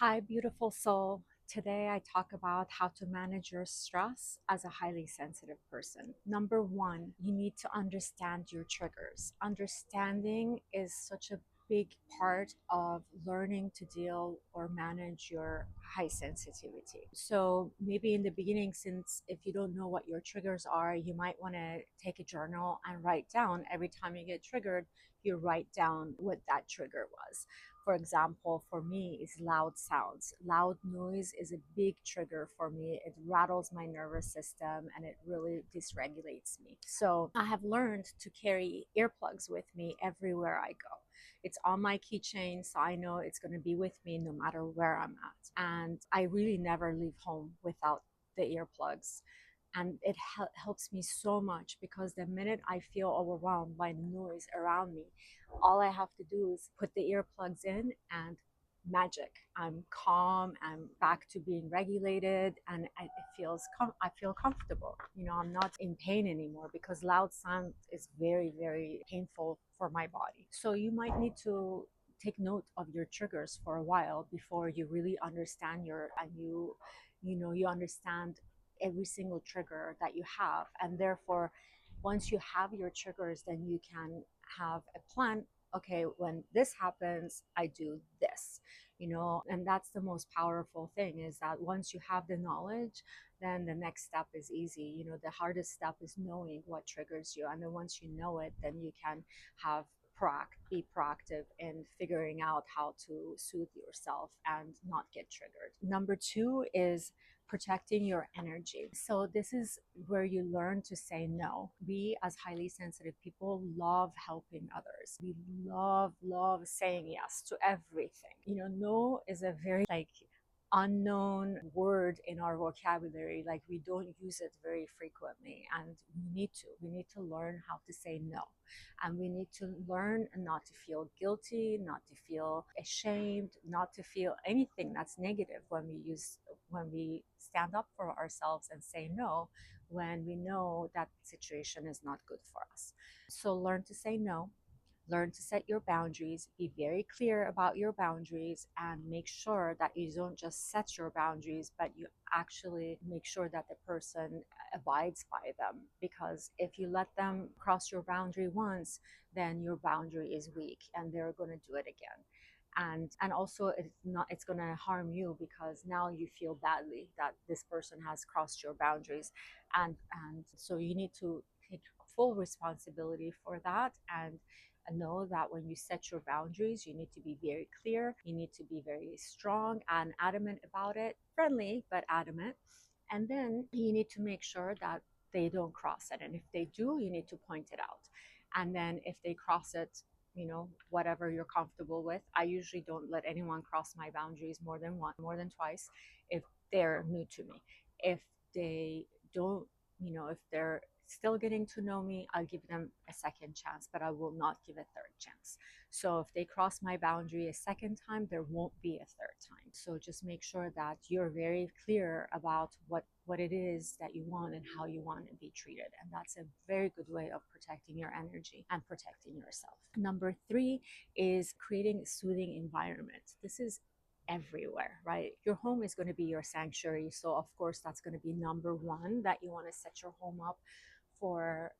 Hi, beautiful soul. Today I talk about how to manage your stress as a highly sensitive person. Number one, you need to understand your triggers. Understanding is such a big part of learning to deal or manage your high sensitivity. So maybe in the beginning, since if you don't know what your triggers are, you might want to take a journal and write down every time you get triggered, you write down what that trigger was. For example, for me, is loud sounds. Loud noise is a big trigger for me. It rattles my nervous system and it really dysregulates me. So I have learned to carry earplugs with me everywhere I go. It's on my keychain, so I know it's going to be with me no matter where I'm at. And I really never leave home without the earplugs, and it helps me so much because the minute I feel overwhelmed by the noise around me, all I have to do is put the earplugs in and magic. I'm calm, I'm back to being regulated, and I feel comfortable. I'm not in pain anymore because loud sound is very, very painful for my body. So you might need to take note of your triggers for a while before you really understand you understand every single trigger that you have, and therefore once you have your triggers, then you can have a plan. Okay, when this happens, I do this. And that's the most powerful thing, is that once you have the knowledge, then the next step is easy. The hardest step is knowing what triggers you, and then once you know it, then you can have be proactive in figuring out how to soothe yourself and not get triggered. Number two is protecting your energy. So this is where you learn to say no. We as highly sensitive people love helping others. We love saying yes to everything. No is a very unknown word in our vocabulary. Like, we don't use it very frequently, and we need to learn how to say no, and we need to learn not to feel guilty, not to feel ashamed, not to feel anything that's negative when we stand up for ourselves and say no, when we know that situation is not good for us. So learn to say no. Learn to set your boundaries, be very clear about your boundaries, and make sure that you don't just set your boundaries, but you actually make sure that the person abides by them. Because if you let them cross your boundary once, then your boundary is weak and they're going to do it again. And also, it's going to harm you, because now you feel badly that this person has crossed your boundaries, and so you need to take full responsibility for that, and know that when you set your boundaries, you need to be very clear, you need to be very strong and adamant about it, friendly but adamant. And then you need to make sure that they don't cross it, and if they do, you need to point it out. And then if they cross it, whatever you're comfortable with. I usually don't let anyone cross my boundaries more than twice if they're new to me. If they don't, if they're still getting to know me, I'll give them a second chance, but I will not give a third chance. So if they cross my boundary a second time, there won't be a third time. So just make sure that you're very clear about what it is that you want and how you want to be treated. And that's a very good way of protecting your energy and protecting yourself. Number three is creating a soothing environment. This is everywhere, right? Your home is going to be your sanctuary. So of course, that's going to be number one, that you want to set your home up for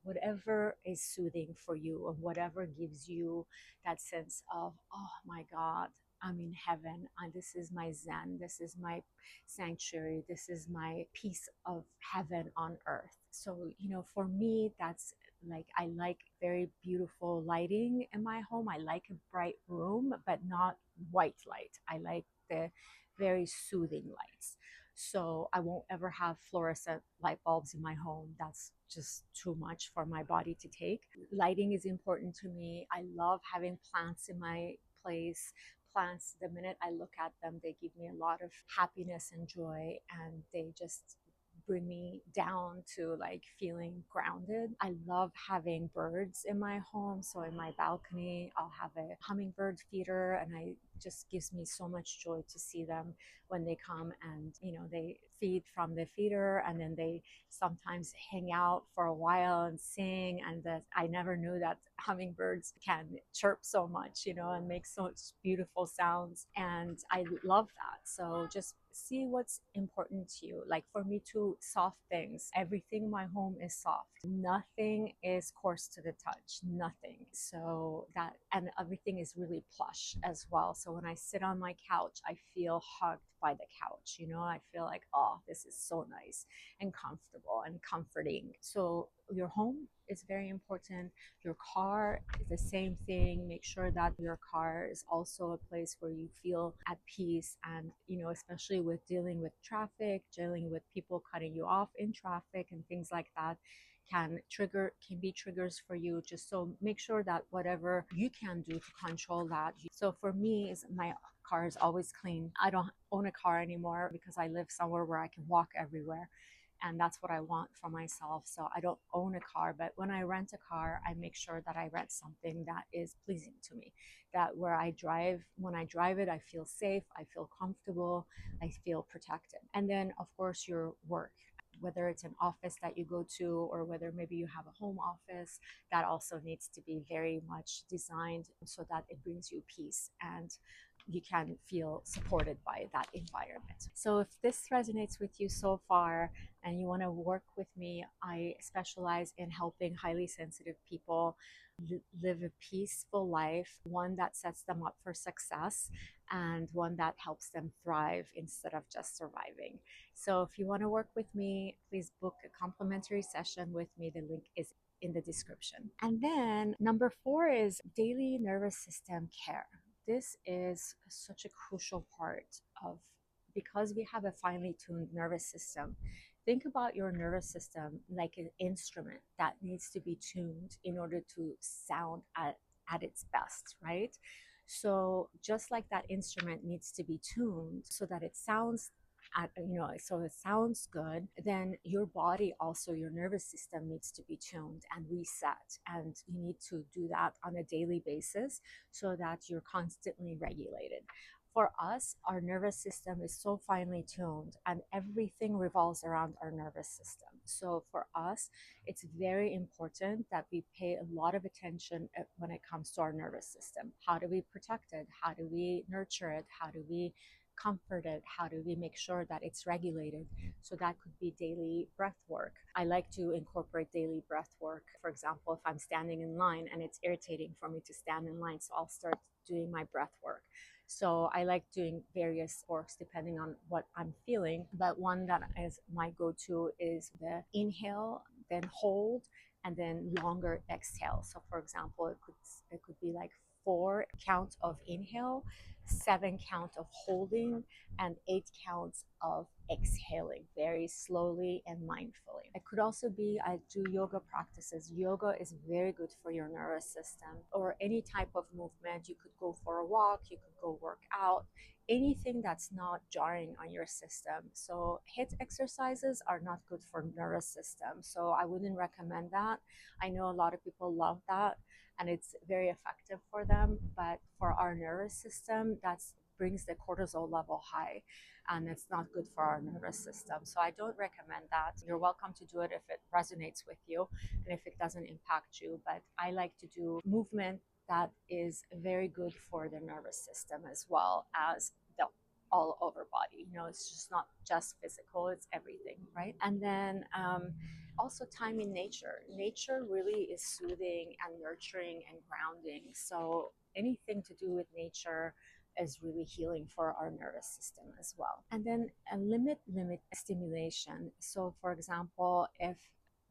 whatever is soothing for you, or whatever gives you that sense of, oh my God, I'm in heaven. This is my zen. This is my sanctuary. This is my piece of heaven on earth. So, for me, that's like, I like very beautiful lighting in my home. I like a bright room, but not white light. I like the very soothing lights. So I won't ever have fluorescent light bulbs in my home. That's just too much for my body to take. Lighting is important to me. I love having plants in my place. Plants, the minute I look at them, they give me a lot of happiness and joy, and they just bring me down to like feeling grounded. I love having birds in my home. So in my balcony, I'll have a hummingbird feeder, and I just gives me so much joy to see them when they come and, they feed from the feeder, and then they sometimes hang out for a while and sing. And that I never knew that hummingbirds can chirp so much, and make such beautiful sounds. And I love that. So just see what's important to you. Like for me too, soft things. Everything in my home is soft. Nothing is coarse to the touch. Nothing. So that, and everything is really plush as well. So when I sit on my couch, I feel hugged by the couch. I feel like, oh, this is so nice and comfortable and comforting. So your home is very important. Your car is the same thing. Make sure that your car is also a place where you feel at peace. And, especially with dealing with traffic, dealing with people cutting you off in traffic and things like that, can be triggers for you. Just so make sure that whatever you can do to control that. So for me, is my car is always clean. I don't own a car anymore because I live somewhere where I can walk everywhere, and that's what I want for myself. So I don't own a car, but when I rent a car, I make sure that I rent something that is pleasing to me, that when I drive it, I feel safe, I feel comfortable, I feel protected. And then of course your work, whether it's an office that you go to or whether maybe you have a home office, that also needs to be very much designed so that it brings you peace and you can feel supported by that environment. So if this resonates with you so far and you want to work with me, I specialize in helping highly sensitive people live a peaceful life, one that sets them up for success and one that helps them thrive instead of just surviving. So if you want to work with me, please book a complimentary session with me. The link is in the description. And then number 4 is daily nervous system care. This is such a crucial part of, because we have a finely tuned nervous system. Think about your nervous system like an instrument that needs to be tuned in order to sound at its best, right? So just like that instrument needs to be tuned so that it sounds so it sounds good, then your body, also your nervous system, needs to be tuned and reset, and you need to do that on a daily basis so that you're constantly regulated. For us, our nervous system is so finely tuned and everything revolves around our nervous system. So for us, it's very important that we pay a lot of attention when it comes to our nervous system. How do we protect it? How do we nurture it? How do we comfort it? How do we make sure that it's regulated? So that could be daily breath work. I like to incorporate daily breath work. For example, if I'm standing in line and it's irritating for me to stand in line, so I'll start doing my breath work. So I like doing various works depending on what I'm feeling. But one that is my go-to is the inhale, then hold, and then longer exhale. So for example, it could be like 4 counts of inhale, 7 count of holding, and 8 counts of exhaling very slowly and mindfully. It could also be, I do yoga practices. Yoga is very good for your nervous system, or any type of movement. You could go for a walk, you could go work out, anything that's not jarring on your system. So HIIT exercises are not good for nervous system, so I wouldn't recommend that. I know a lot of people love that and it's very effective for them, but for our nervous system, that brings the cortisol level high and it's not good for our nervous system. So I don't recommend that. You're welcome to do it if it resonates with you and if it doesn't impact you, but I like to do movement that is very good for the nervous system as well as the all over body. It's just not just physical, it's everything, right? And then also time in nature. Nature really is soothing and nurturing and grounding. So anything to do with nature is really healing for our nervous system as well. And then limit stimulation. So for example, if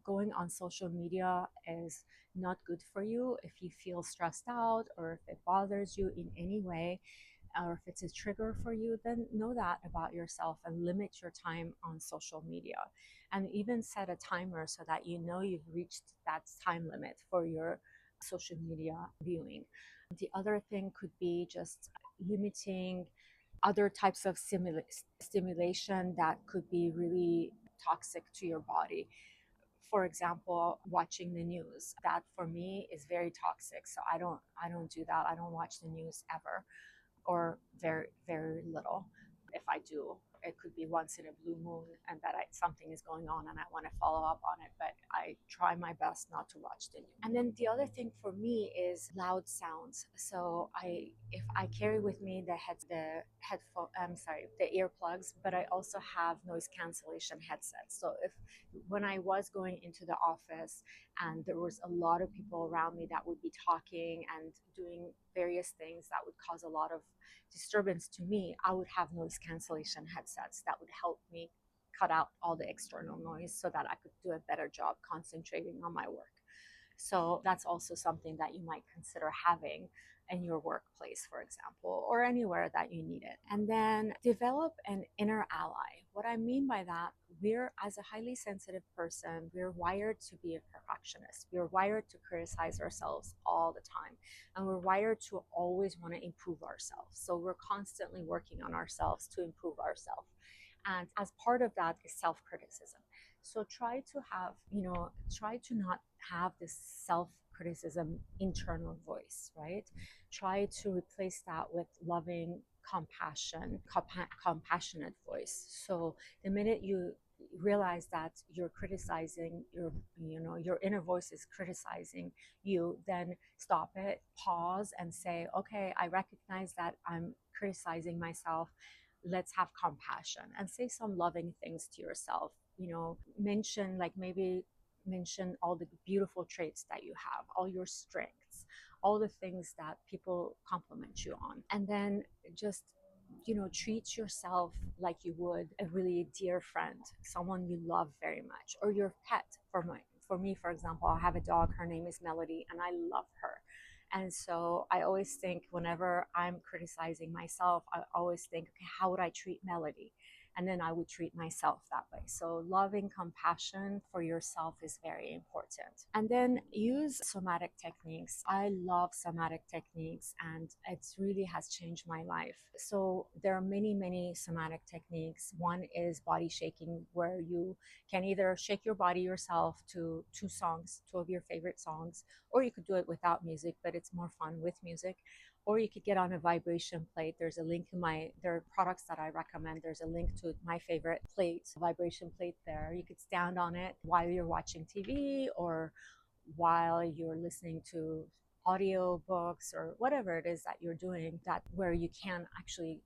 going on social media is not good for you, if you feel stressed out or if it bothers you in any way, or if it's a trigger for you, then know that about yourself and limit your time on social media. And even set a timer so that you know you've reached that time limit for your social media viewing. The other thing could be just limiting other types of stimulation that could be really toxic to your body. For example, watching the news, that for me is very toxic. So I don't do that. I don't watch the news ever. or very, very little. If I do, it could be once in a blue moon and that something is going on and I want to follow up on it, but I try my best not to watch the news. And then the other thing for me is loud sounds. So if I carry with me the earplugs, but I also have noise cancellation headsets. So if when I was going into the office and there was a lot of people around me that would be talking and doing various things that would cause a lot of disturbance to me, I would have noise cancellation headsets that would help me cut out all the external noise so that I could do a better job concentrating on my work. So that's also something that you might consider having in your workplace, for example, or anywhere that you need it. And then develop an inner ally. What I mean by that, we're, as a highly sensitive person, we're wired to be a perfectionist. We're wired to criticize ourselves all the time. And we're wired to always want to improve ourselves. So we're constantly working on ourselves to improve ourselves. And as part of that is self criticism. So try to not have this self criticism internal voice, right? Try to replace that with loving compassionate voice. So the minute you realize that you're criticizing your inner voice is criticizing you, then stop it, pause and say, okay, I recognize that I'm criticizing myself. Let's have compassion and say some loving things to yourself. Mention all the beautiful traits that you have, all your strengths, all the things that people compliment you on. And then just treat yourself like you would a really dear friend, someone you love very much, or your pet. For me, for example, I have a dog. Her name is Melody, and I love her. And so I always think, whenever I'm criticizing myself, I always think, okay, how would I treat Melody? And then I would treat myself that way. So loving compassion for yourself is very important. And then use somatic techniques. I love somatic techniques, and it really has changed my life. So there are many, many somatic techniques. One is body shaking, where you can either shake your body yourself to two of your favorite songs, or you could do it without music, but it's more fun with music. Or you could get on a vibration plate. There's a link in there are products that I recommend. There's a link to my favorite plate, vibration plate there. You could stand on it while you're watching TV or while you're listening to audio books or whatever it is that you're doing, that where you can actually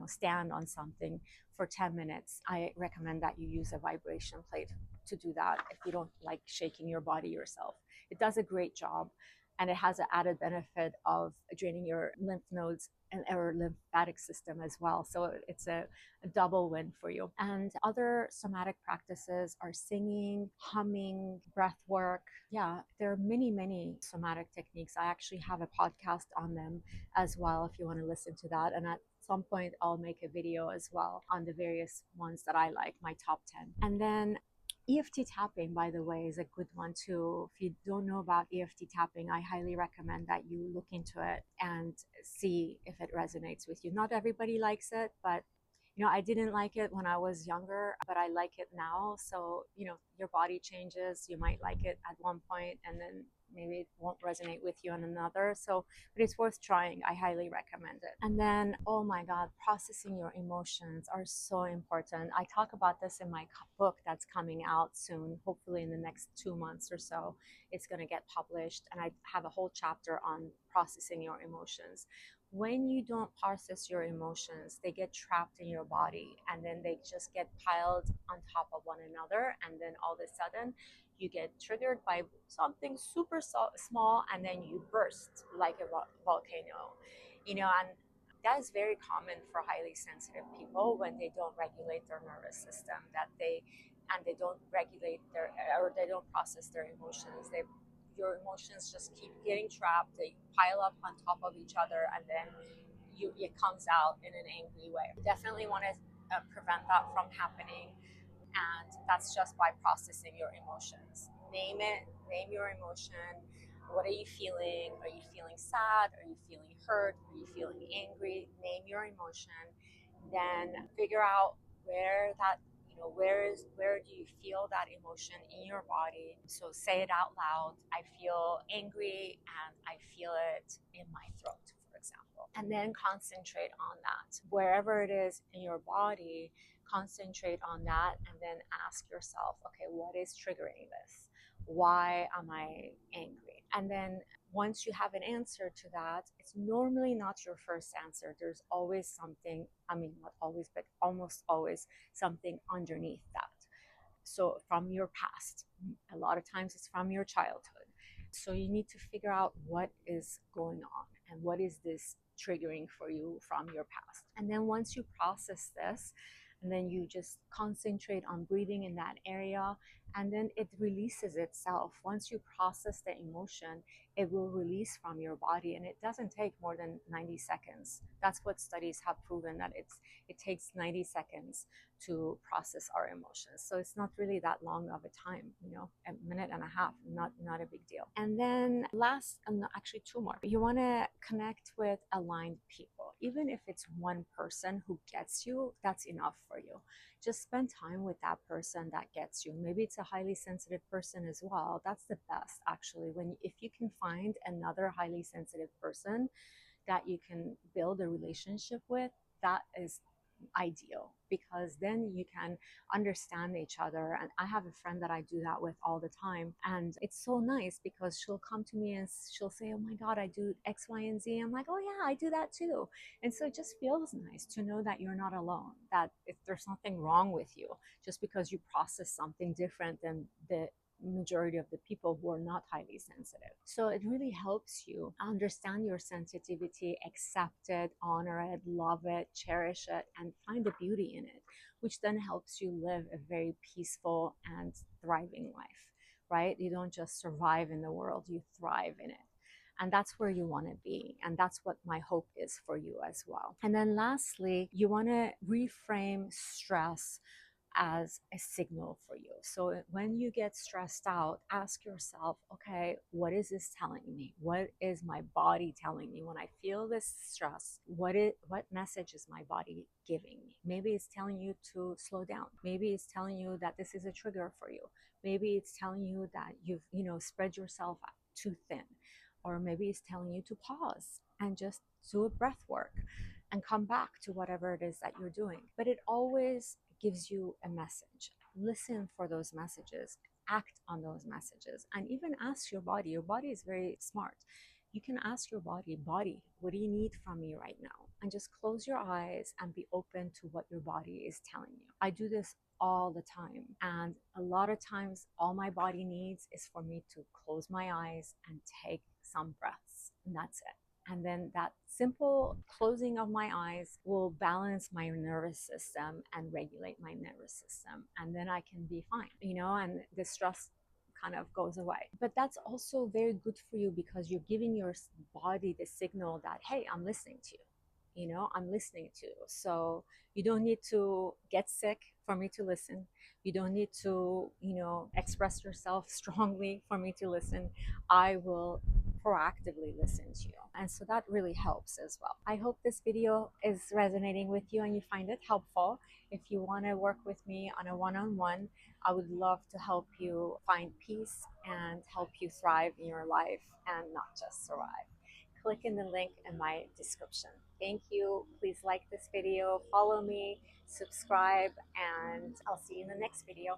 stand on something for 10 minutes. I recommend that you use a vibration plate to do that if you don't like shaking your body yourself. It does a great job, and it has an added benefit of draining your lymph nodes and our lymphatic system as well. So it's a double win for you. And other somatic practices are singing, humming, breath work. Yeah, there are many, many somatic techniques. I actually have a podcast on them as well if you want to listen to that. And at some point, I'll make a video as well on the various ones that I like, my top 10. And then EFT tapping, by the way, is a good one too. If you don't know about EFT tapping, I highly recommend that you look into it and see if it resonates with you. Not everybody likes it, but I didn't like it when I was younger, but I like it now. So, your body changes. You might like it at one point and then maybe it won't resonate with you on another. So, but it's worth trying. I highly recommend it. And then, oh my God, processing your emotions are so important. I talk about this in my book that's coming out soon, hopefully in the next 2 months or so. It's going to get published. And I have a whole chapter on processing your emotions. When you don't process your emotions, they get trapped in your body and then they just get piled on top of one another. And then all of a sudden, you get triggered by something super small and then you burst like a volcano. And that is very common for highly sensitive people when they don't regulate their nervous system, they don't regulate they don't process their emotions. Your emotions just keep getting trapped. They pile up on top of each other, and then it comes out in an angry way. Definitely want to prevent that from happening, and that's just by processing your emotions. Name it. Name your emotion. What are you feeling? Are you feeling sad? Are you feeling hurt? Are you feeling angry? Name your emotion. Then figure out where do you feel that emotion in your body. So say it out loud. I feel angry and I feel it in my throat, for example. And then concentrate on that. Wherever it is in your body, concentrate on that and then ask yourself, okay, what is triggering this? Why am I angry? And then once you have an answer to that, it's normally not your first answer. There's always something, I mean, not always, but almost always something underneath that. So from your past, a lot of times it's from your childhood. So you need to figure out what is going on and what is this triggering for you from your past. And then once you process this, and then you just concentrate on breathing in that area, and then it releases itself. Once you process the emotion, it will release from your body, and it doesn't take more than 90 seconds. That's what studies have proven, that it takes 90 seconds to process our emotions. So it's not really that long of a time, a minute and a half, not a big deal. And then last, actually two more. You want to connect with aligned people. Even if it's one person who gets you, that's enough for you. Just spend time with that person that gets you. Maybe it's a highly sensitive person as well. That's the best, actually, if you can find another highly sensitive person that you can build a relationship with, that is ideal, because then you can understand each other. And I have a friend that I do that with all the time, and it's so nice because she'll come to me and she'll say, oh my god, I do X, Y, and Z. I'm like, oh yeah, I do that too. And so it just feels nice to know that you're not alone, that if there's something wrong with you, just because you process something different than the majority of the people who are not highly sensitive. So it really helps you understand your sensitivity, accept it, honor it, love it, cherish it, and find the beauty in it, which then helps you live a very peaceful and thriving life, right? You don't just survive in the world, you thrive in it. And that's where you want to be. And that's what my hope is for you as well. And then lastly, you want to reframe stress as a signal for you. So when you get stressed out, ask yourself, okay, what is this telling me? What is my body telling me when I feel this stress? What message is my body giving me? Maybe it's telling you to slow down. Maybe it's telling you that this is a trigger for you. Maybe it's telling you that you've spread yourself too thin. Or maybe it's telling you to pause and just do a breath work and come back to whatever it is that you're doing. But it always gives you a message. Listen for those messages, act on those messages, and even ask your body. Your body is very smart. You can ask your body, what do you need from me right now? And just close your eyes and be open to what your body is telling you. I do this all the time. And a lot of times, all my body needs is for me to close my eyes and take some breaths. And that's it. And then that simple closing of my eyes will balance my nervous system and regulate my nervous system. And then I can be fine, and the stress kind of goes away. But that's also very good for you because you're giving your body the signal that, hey, I'm listening to you. I'm listening to you. So you don't need to get sick for me to listen. You don't need to, express yourself strongly for me to listen. I will proactively listen to you. And so that really helps as well. I hope this video is resonating with you and you find it helpful. If you want to work with me on a one-on-one, I would love to help you find peace and help you thrive in your life and not just survive. Click in the link in my description. Thank you. Please like this video, follow me, subscribe, and I'll see you in the next video.